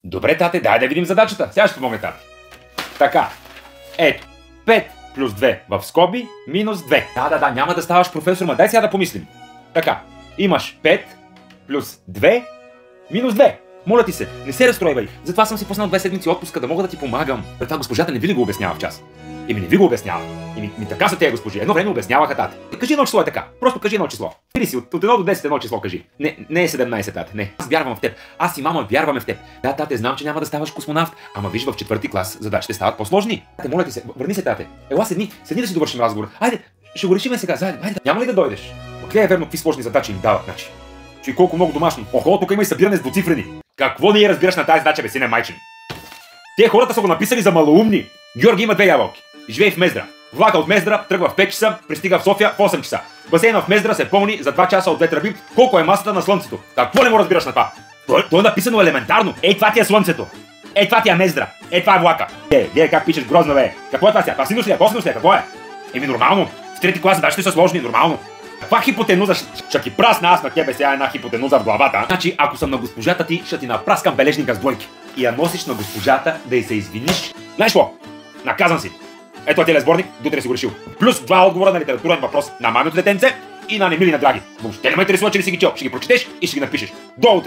Добре, тате, дай да видим задачата. Сега ще помогне тате. Така. Ето. 5 плюс 2 в скоби минус 2. Да, няма да ставаш професор, ма дай сега да помислим. Така. Имаш 5 плюс 2 минус 2. Моля ти се, не се разстройвай. Затова съм си пуснал 2 седмици отпуска, да мога да ти помагам. Пред това госпожата не ви ли го обяснява в час? Не ви го обяснява. Така са тези госпожи. Едно време обясняваха, тате. Кажи едно число е така. Просто кажи едно число. 30 от 1 до 10 едно число кажи. Не е 17, тате. Не. Аз вярвам в теб. Аз и мама вярваме в теб. Да, тате, знам, че няма да ставаш космонавт. Ама виж, в 4-ти клас задачите стават по-сложни. Тате, моля ти се, върни се, тате. Ела, седни да си довършим разговор. Айде, ще го решим сега. Айде, няма ли да дойдеш? Откъде е верно какви сложни задачи им дават, значи? Че колко много домашно. Охо, тук има и събиране с двуцифрени. Какво не я разбираш на тази задача, бе, сине майчин? Те хората са го написали за малоумни. Георги има 2 ябълки. Живее в Мездра. Влака от Мездра тръгва в 5 часа, пристига в София в 8 часа. Басейна в Мездра се пълни за 2 часа от 2 тръби. Колко е масата на Слънцето? Какво не му разбираш на това? То е написано елементарно. Ей, това ти е Слънцето. Ей, това ти е Мездра. Ей, това е влака. Гледай как пишеш грозно, бе. Какво е това сега? Това синус ли е? Косинус ли е? Какво е? Нормално. В 3-ти клас задачите са сложни, нормално. Каква хипотенуза? Ще ти прасна аз на тебе сега една хипотенуза в главата. Значи, ако съм на госпожата ти, ще ти напраскам бележника с двойки. И я носиш на госпожата да й се извиниш. Знаеш какво? Наказан си. Ето е теле сборник, дотре си го решил. Плюс 2 отговора на литературен въпрос на маминото детенце и на Немили на Драги. Въобще не ме интересува, че ли си ги чел. Ще ги прочетеш и ще ги напишеш. До утре.